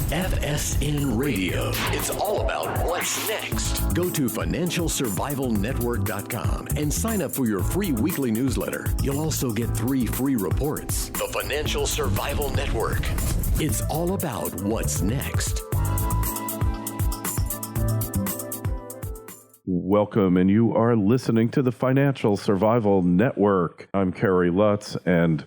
FSN Radio. It's all about what's next. Go to financialsurvivalnetwork.com and sign up for your free weekly newsletter. You'll also get 3 free reports. The Financial Survival Network. It's all about what's next. Welcome, and you are listening to the Financial Survival Network. I'm Kerry Lutz, and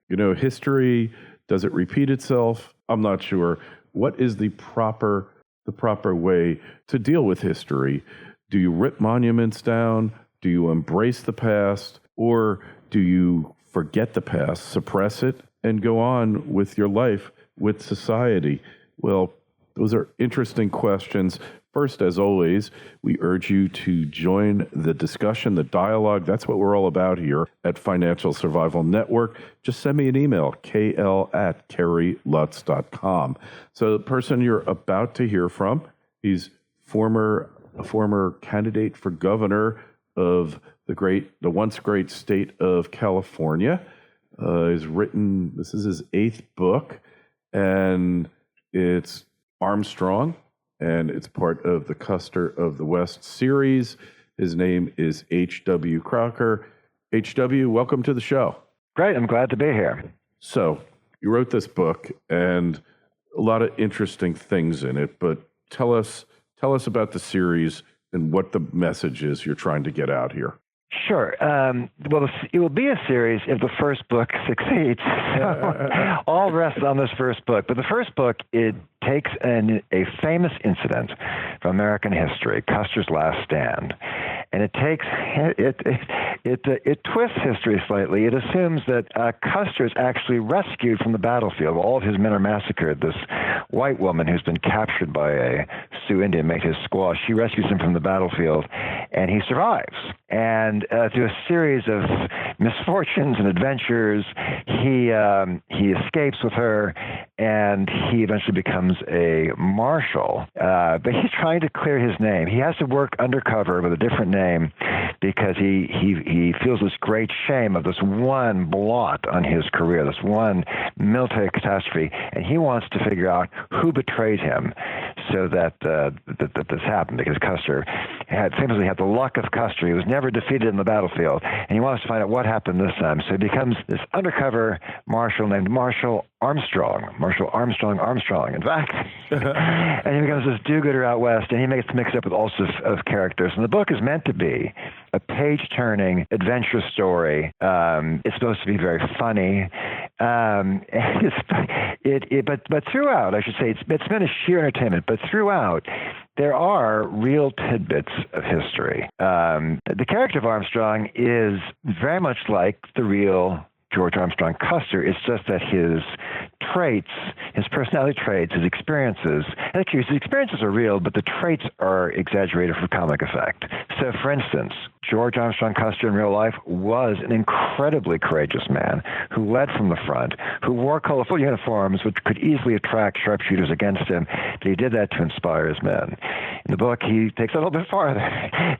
history, does it repeat itself? I'm not sure. What is the proper way to deal with history? Do you rip monuments down? Do you embrace the past? Or do you forget the past, suppress it, and go on with your life, with society? Well, those are interesting questions. First, as always, we urge you to join the discussion, the dialogue. That's what we're all about here at Financial Survival Network. Just send me an email, kl@kerrylutz.com. So the person you're about to hear from, he's a former candidate for governor of the once great state of California. He's written, this is his 8th book, and it's Armstrong, and it's part of the Custer of the West series. His name is H.W. Crocker. H.W., welcome to the show. Great, I'm glad to be here. So, you wrote this book, and a lot of interesting things in it, but tell us about the series and what the message is you're trying to get out here. Sure. Well, it will be a series if the first book succeeds. So all rests on this first book. But the first book, it takes a famous incident from American history, Custer's Last Stand, and it twists history slightly. It assumes that Custer is actually rescued from the battlefield. All of his men are massacred. This white woman who's been captured by a Sioux Indian, made his squaw, she rescues him from the battlefield, and he survives. And through a series of misfortunes and adventures, he escapes with her, and he eventually becomes a marshal. But he's trying to clear his name. He has to work undercover with a different name because he feels this great shame of this one blot on his career, this one military catastrophe, and he wants to figure out who betrayed him so that this happened, because Custer famously had the luck of Custer. He was never defeated in the battlefield, and he wants to find out what happened this time. So he becomes this undercover marshal named Marshal Armstrong, in fact. And he becomes this do-gooder out west, and he gets mixed up with all sorts of characters. And the book is meant to be a page-turning adventure story. It's supposed to be very funny. But throughout, I should say, it's meant as sheer entertainment, but throughout, there are real tidbits of history. The character of Armstrong is very much like the real George Armstrong Custer. It's just that his traits, his personality traits, his experiences are real, but the traits are exaggerated for comic effect. So, for instance, George Armstrong Custer in real life was an incredibly courageous man who led from the front, who wore colorful uniforms which could easily attract sharpshooters against him, but he did that to inspire his men. In the book, he takes it a little bit farther.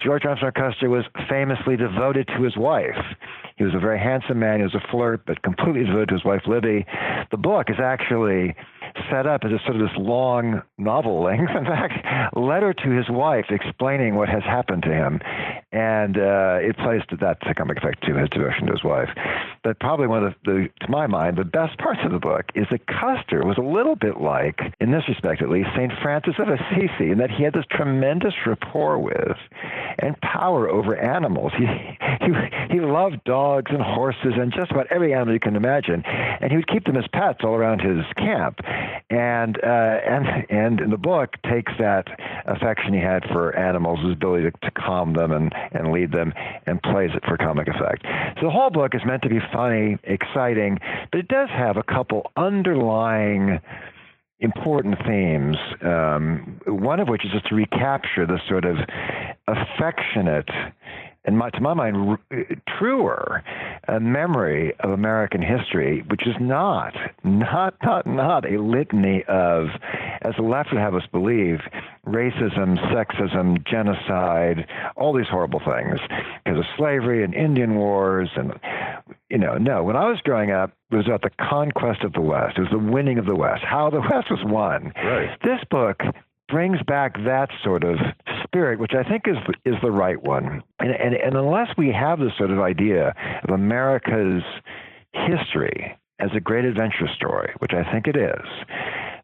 George Armstrong Custer was famously devoted to his wife. He was a very handsome man. He was a flirt, but completely devoted to his wife, Libby. The book is actually set up as a sort of this long novel length, in fact, letter to his wife explaining what has happened to him. And it plays to that comic effect, too, his devotion to his wife. But probably one of to my mind, the best parts of the book is that Custer was a little bit like, in this respect at least, St. Francis of Assisi, in that he had this tremendous rapport with and power over animals. He loved dogs and horses and just about every animal you can imagine, and he would keep them as pets all around his camp. And in the book takes that affection he had for animals, his ability to calm them and lead them, and plays it for comic effect. So the whole book is meant to be funny, exciting, but it does have a couple underlying important themes, one of which is just to recapture the sort of affectionate and to my mind, truer memory of American history, which is not a litany of, as the left would have us believe, racism, sexism, genocide, all these horrible things because of slavery and Indian wars. And, no, when I was growing up, it was about the conquest of the West. It was the winning of the West, how the West was won. Right. This book brings back that sort of spirit, which I think is the right one. And unless we have this sort of idea of America's history as a great adventure story, which I think it is,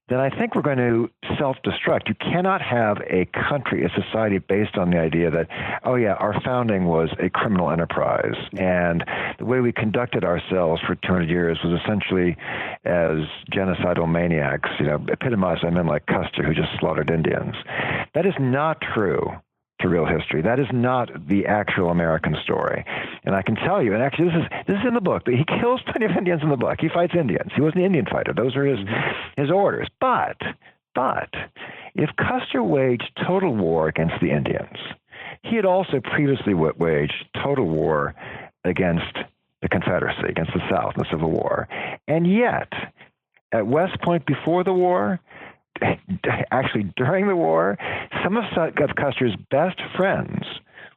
then I think we're going to self-destruct. You cannot have a country, a society based on the idea that, oh yeah, our founding was a criminal enterprise, and the way we conducted ourselves for 200 years was essentially as genocidal maniacs, epitomized by men like Custer, who just slaughtered Indians. That is not true to real history. That is not the actual American story. And I can tell you, and actually this is in the book, but he kills plenty of Indians in the book. He fights Indians. He was an Indian fighter. Those are his orders. But if Custer waged total war against the Indians, he had also previously waged total war against the Confederacy, against the South in the Civil War. And yet, at West Point before the war, actually during the war, some of Custer's best friends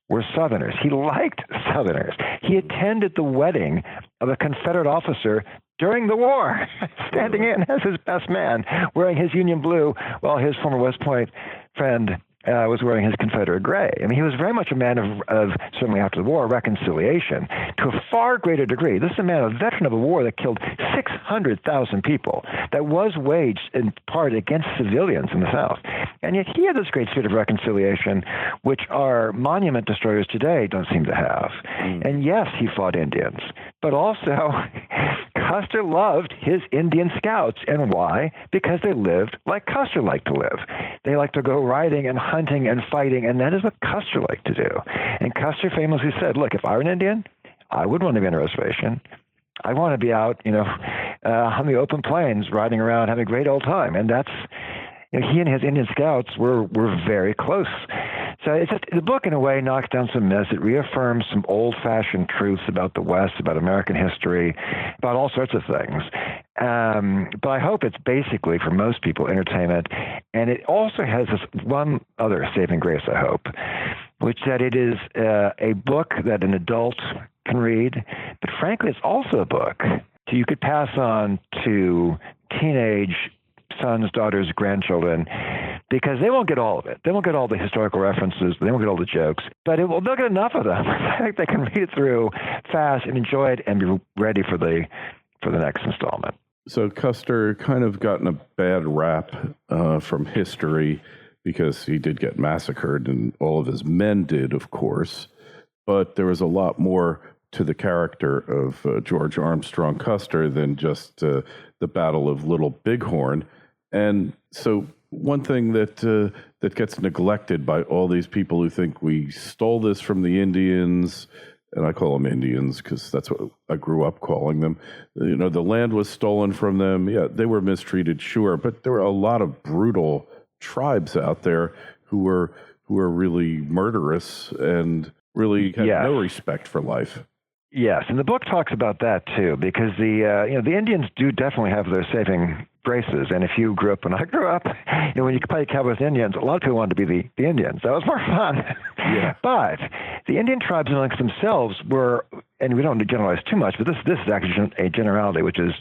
were Southerners. He liked Southerners. He attended the wedding of a Confederate officer during the war, standing in as his best man, wearing his Union blue, while his former West Point friend was wearing his Confederate gray. I mean, he was very much a man of certainly after the war, reconciliation to a far greater degree. This is a man, a veteran of a war that killed 600,000 people, that was waged in part against civilians in the South. And yet he had this great spirit of reconciliation, which our monument destroyers today don't seem to have. And yes, he fought Indians, but also Custer loved his Indian scouts. And why? Because they lived like Custer liked to live. They liked to go riding and hunting and fighting, and that is what Custer liked to do. And Custer famously said, look, if I were an Indian, I wouldn't want to be on a reservation. I want to be out, on the open plains, riding around, having a great old time. And that's, he and his Indian scouts were very close. So the book, in a way, knocks down some myths. It reaffirms some old-fashioned truths about the West, about American history, about all sorts of things. But I hope it's basically, for most people, entertainment. And it also has this one other saving grace, I hope, which that it is a book that an adult can read. But frankly, it's also a book you could pass on to teenage sons, daughters, grandchildren, because they won't get all of it. They won't get all the historical references. They won't get all the jokes, but they'll get enough of them. I think they can read it through fast and enjoy it and be ready for the next installment. So Custer kind of gotten a bad rap from history because he did get massacred, and all of his men did, of course. But there was a lot more to the character of George Armstrong Custer than just the Battle of Little Bighorn. And so one thing that gets neglected by all these people who think we stole this from the Indians, and I call them Indians because that's what I grew up calling them. The land was stolen from them. Yeah, they were mistreated, sure, but there were a lot of brutal tribes out there who were really murderous and really had no respect for life. Yes, and the book talks about that too, because the Indians do definitely have their saving graces. And if you grew up when I grew up, when you played cowboys with Indians, a lot of people wanted to be the Indians. That was more fun. Yeah. But the Indian tribes amongst themselves were, and we don't generalize too much, but this is actually a generality, which is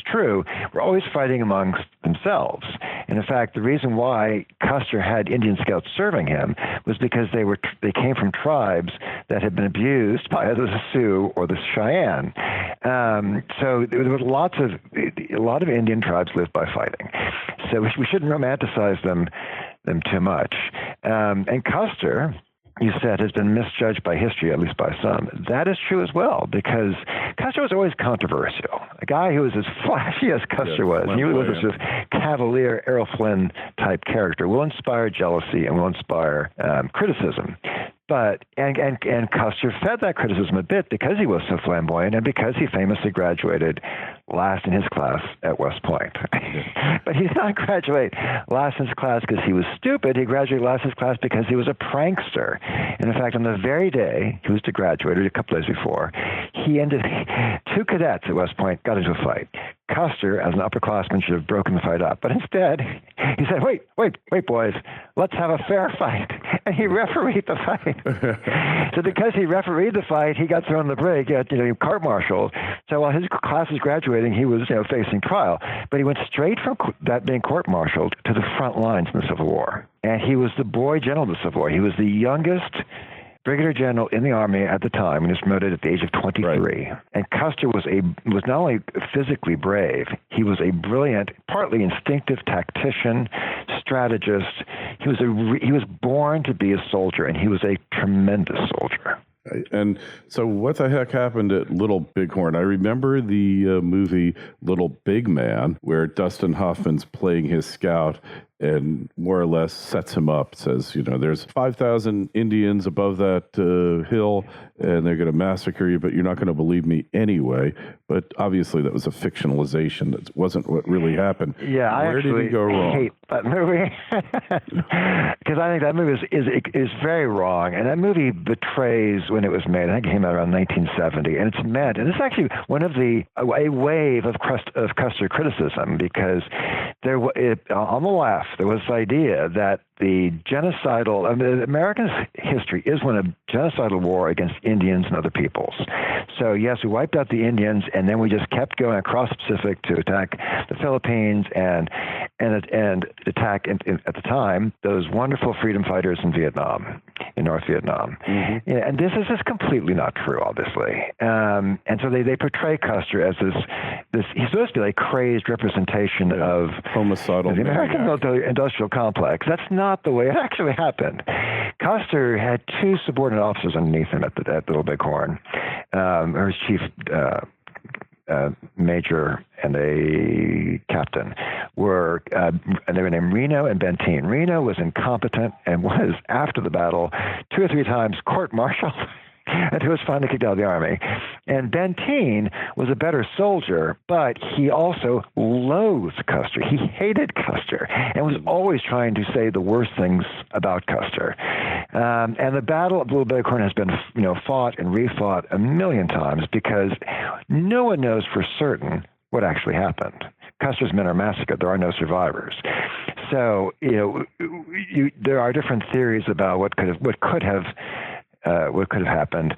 true. We're always fighting amongst themselves. And in fact, the reason why Custer had Indian scouts serving him was because they came from tribes that had been abused by either the Sioux or the Cheyenne. So there was a lot of Indian tribes lived by fighting. So we shouldn't romanticize them too much. And Custer, you said, has been misjudged by history, at least by some. That is true as well, because Custer was always controversial. A guy who was as flashy as Custer was, and he was this sort of cavalier, Errol Flynn type character, will inspire jealousy and will inspire criticism. But and Custer fed that criticism a bit because he was so flamboyant and because he famously graduated last in his class at West Point. But he did not graduate last in his class because he was stupid. He graduated last in his class because he was a prankster. And in fact, on the very day he was to graduate, or a couple days before, two cadets at West Point got into a fight. Custer, as an upperclassman, should have broken the fight up. But instead, he said, wait, boys, let's have a fair fight. And he refereed the fight. So because he refereed the fight, he got thrown the break, court-martialed. So while his class was graduating, he was facing trial. But he went straight from that being court-martialed to the front lines in the Civil War. And he was the boy general of the Civil War. He was the youngest brigadier general in the Army at the time, and he was promoted at the age of 23. Right. And Custer was not only physically brave, he was a brilliant, partly instinctive tactician, strategist. He was born to be a soldier, and he was a tremendous soldier. And so what the heck happened at Little Bighorn? I remember the movie Little Big Man, where Dustin Hoffman's playing his scout and more or less sets him up, says, there's 5,000 Indians above that hill, and they're going to massacre you, but you're not going to believe me anyway. But obviously that was a fictionalization. That wasn't what really happened. Yeah, Where did he go wrong? I hate that movie because I think that movie is very wrong. And that movie betrays when it was made. I think it came out around 1970, and it's meant. And it's actually one of a wave of Custer criticism, because on the left there was the idea that the genocidal, American history is one of genocidal war against Indians and other peoples. So yes, we wiped out the Indians, and then we just kept going across the Pacific to attack the Philippines and attack at the time those wonderful freedom fighters in Vietnam, in North Vietnam. Mm-hmm. Yeah, and this is just completely not true, obviously. And so they portray Custer as this. He's supposed to be a crazed representation of homicidal the American military-industrial complex. That's not the way it actually happened. Custer had two subordinate officers underneath him at Little Bighorn, or his chief major and a captain and they were named Reno and Benteen. Reno was incompetent and was, after the battle, 2 or 3 times court-martialed until he was finally kicked out of the Army. And Benteen was a better soldier, but he also loathed Custer. He hated Custer and was always trying to say the worst things about Custer. And the Battle of Little Bighorn has been, fought and refought a million times because no one knows for certain what actually happened. Custer's men are massacred. There are no survivors. So, there are different theories about what could have happened.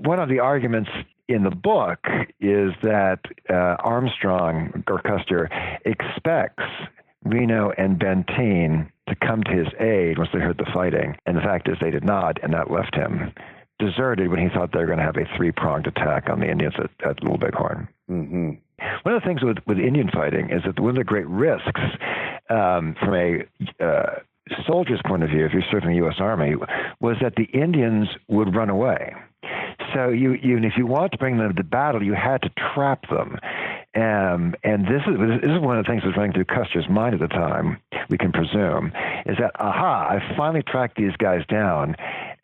One of the arguments in the book is that Armstrong or Custer expects Reno and Benteen to come to his aid once they heard the fighting. And the fact is they did not, and that left him deserted when he thought they were going to have a 3-pronged attack on the Indians at Little Bighorn. Mm-hmm. One of the things with Indian fighting is that one of the great risks from a soldier's point of view, if you're serving the U.S. Army, was that the Indians would run away. So even if you wanted to bring them to battle, you had to trap them. And this is one of the things that was running through Custer's mind at the time, we can presume, is that, I finally tracked these guys down,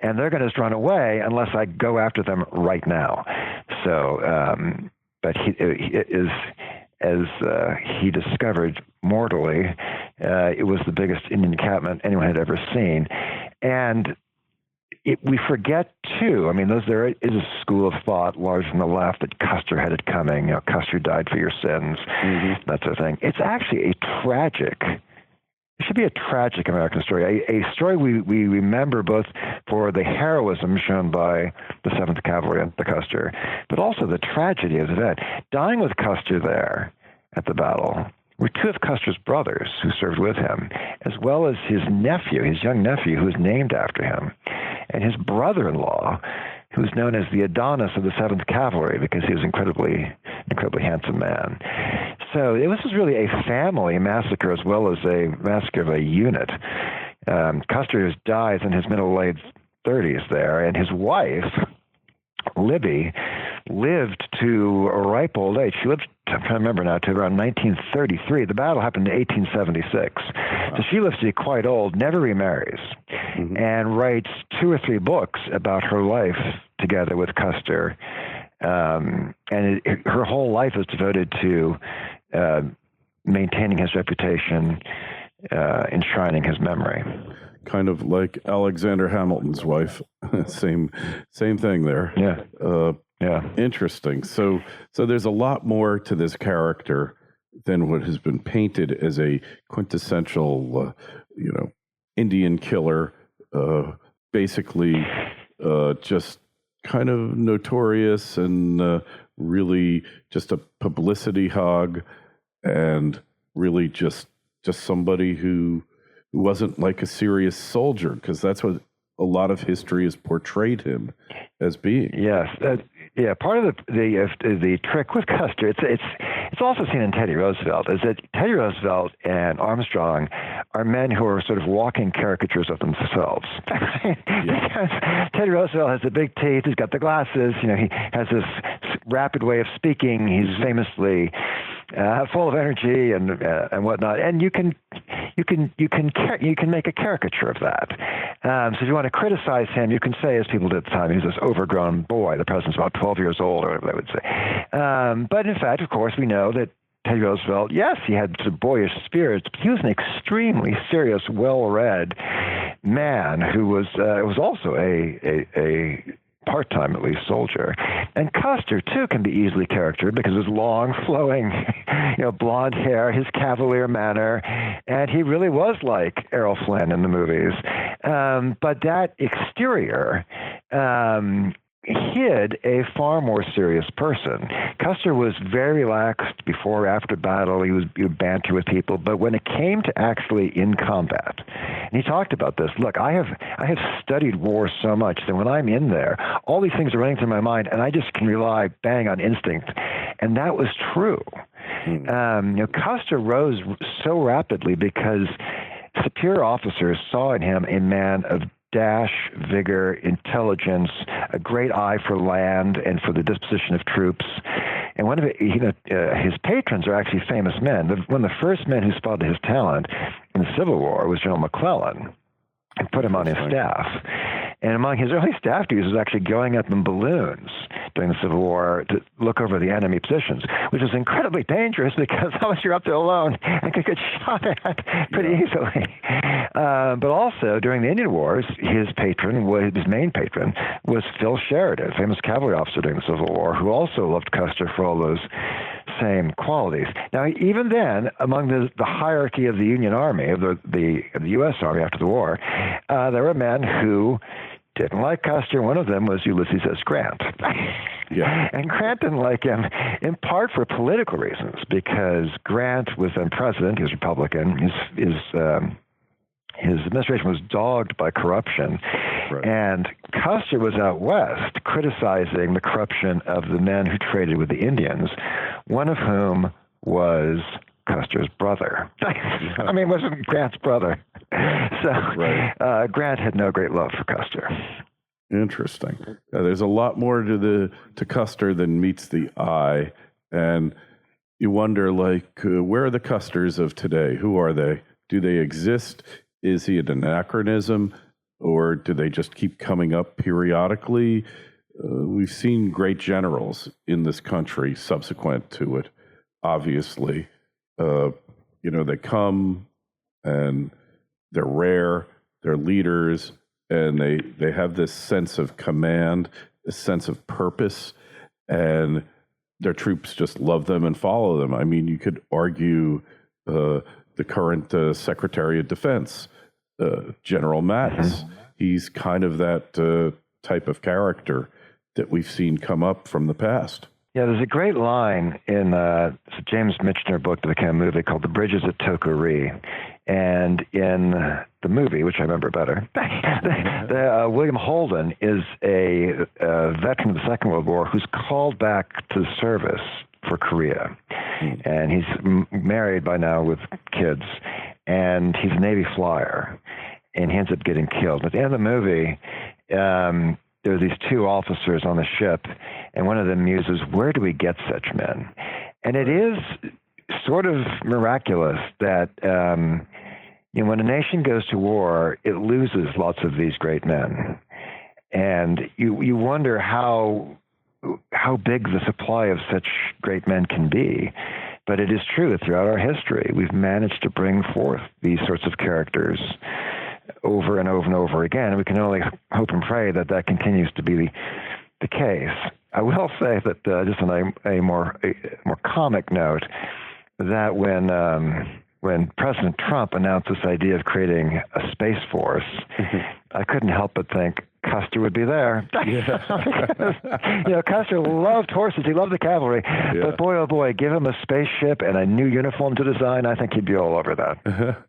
and they're going to just run away unless I go after them right now. So, but as he discovered mortally, it was the biggest Indian encampment anyone had ever seen. And we forget, too, there is a school of thought large from the left that Custer had it coming. Custer died for your sins, that sort of thing. It's actually it should be a tragic American story, a story we remember both for the heroism shown by the 7th Cavalry and the Custer, but also the tragedy of the event. Dying with Custer there at the battle were 2 of Custer's brothers who served with him, as well as his young nephew, who was named after him, and his brother-in-law, who was known as the Adonis of the 7th Cavalry because he was an incredibly handsome man. So it was really a family massacre as well as a massacre of a unit. Custer dies in his middle-aged 30s there, and his wife, Libby, lived to a ripe old age. She lived, I'm trying to remember now, to around 1933. The battle happened in 1876. So she lives to be quite old, never remarries, and writes 2 or 3 books about her life together with Custer. And her whole life is devoted to maintaining his reputation, enshrining his memory. Kind of like Alexander Hamilton's wife. Same thing there. Yeah. Yeah. Interesting. So there's a lot more to this character than what has been painted as a quintessential, Indian killer, basically just kind of notorious and really just a publicity hog, and really just somebody who wasn't like a serious soldier, because that's what a lot of history has portrayed him as being. Yes, part of the trick with Custer, it's also seen in Teddy Roosevelt, is that Teddy Roosevelt and Armstrong are men who are sort of walking caricatures of themselves. Because Teddy Roosevelt has the big teeth, he's got the glasses, he has this rapid way of speaking, he's famously full of energy and whatnot, and you can make a caricature of that. So if you want to criticize him, you can say, as people did at the time, he's this overgrown boy. The president's about 12 years old, or whatever they would say. But in fact, of course, we know that Teddy Roosevelt, yes, he had some boyish spirits, but he was an extremely serious, well-read man who was also a part-time, at least, soldier. And Custer, too, can be easily caricatured because of his long, flowing, blonde hair, his cavalier manner, and he really was like Errol Flynn in the movies. But that exterior hid a far more serious person. Custer was very relaxed before or after battle. He would banter with people, but when it came to actually in combat, and he talked about this, look, I have studied war so much that when I'm in there, all these things are running through my mind, and I just can rely bang on instinct. And that was true. Custer rose so rapidly because superior officers saw in him a man of dash, vigor, intelligence, a great eye for land and for the disposition of troops. And one of his patrons are actually famous men. One of the first men who spotted his talent in the Civil War was General McClellan and put him on his staff. And among his early staff duties was actually going up in balloons during the Civil War to look over the enemy positions, which was incredibly dangerous because once you're up there alone, you could get shot at pretty easily. But also, during the Indian Wars, his main patron was Phil Sheridan, a famous cavalry officer during the Civil War, who also loved Custer for all those same qualities. Now, even then, among the hierarchy of the Union Army, of the U.S. Army after the war, there were men who didn't like Custer. One of them was Ulysses S. Grant. And Grant didn't like him in part for political reasons, because Grant was then president. He was Republican. His administration was dogged by corruption. Right. And Custer was out west criticizing the corruption of the men who traded with the Indians, one of whom was Custer's brother. I mean, it wasn't Grant's brother. So Grant had no great love for Custer. Interesting. There's a lot more to Custer than meets the eye. And you wonder, where are the Custers of today? Who are they? Do they exist? Is he an anachronism, or do they just keep coming up periodically? We've seen great generals in this country subsequent to it, obviously. They come and they're rare, they're leaders, and they have this sense of command, a sense of purpose, and their troops just love them and follow them. I mean, you could argue the current Secretary of Defense, General Mattis. He's kind of that type of character that we've seen come up from the past. Yeah, there's a great line in a James Michener book that became a movie called The Bridges at Tokari. And in the movie, which I remember better, William Holden is a veteran of the Second World War who's called back to service for Korea. And he's married by now with kids, and he's a Navy flyer, and he ends up getting killed. At the end of the movie, there are these two officers on the ship, and one of them muses, where do we get such men? And it is sort of miraculous that when a nation goes to war, it loses lots of these great men. And you wonder how big the supply of such great men can be. But it is true that throughout our history, we've managed to bring forth these sorts of characters over and over and over again. We can only hope and pray that that continues to be the case. I will say that just on a more comic note, that when President Trump announced this idea of creating a space force, I couldn't help but think Custer would be there. Custer loved horses. He loved the cavalry. Yeah. But boy, oh boy, give him a spaceship and a new uniform to design. I think he'd be all over that.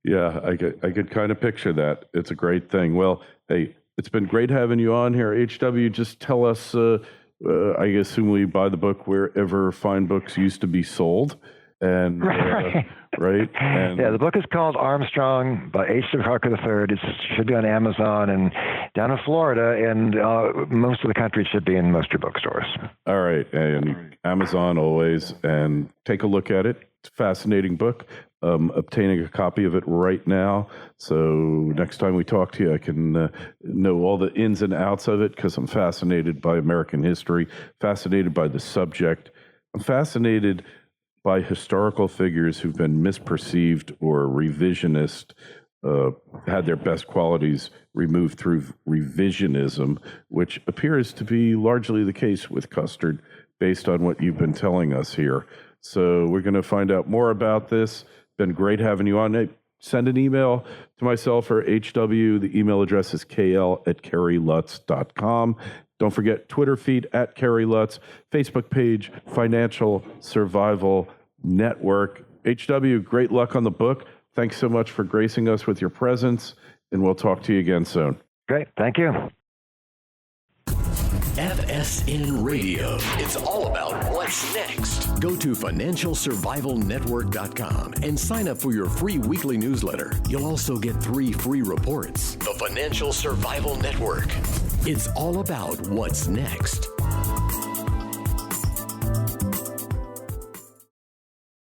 Yeah, I could kind of picture that. It's a great thing. Well, hey, it's been great having you on here. HW, just tell us, I assume we buy the book wherever fine books used to be sold. And right? And yeah, the book is called Armstrong by H.W. Crocker III. It should be on Amazon, and down in Florida, and most of the country it should be in most of your bookstores. All right, and Amazon always, and take a look at it. It's a fascinating book. Obtaining a copy of it right now, so next time we talk to you, I can know all the ins and outs of it, because I'm fascinated by American history, fascinated by the subject. I'm fascinated by historical figures who've been misperceived or revisionist, had their best qualities removed through revisionism, which appears to be largely the case with Custer, based on what you've been telling us here. So we're going to find out more about this. Been great having you on. Hey, send an email to myself or HW. The email address is kl@kerrylutz.com. Don't forget Twitter feed @KerryLutz, Facebook page, Financial Survival Network. HW, great luck on the book. Thanks so much for gracing us with your presence, and we'll talk to you again soon. Great. Thank you. FSN Radio. It's all about what's next. Go to financialsurvivalnetwork.com and sign up for your free weekly newsletter. You'll also get 3 free reports. The Financial Survival Network. It's all about what's next.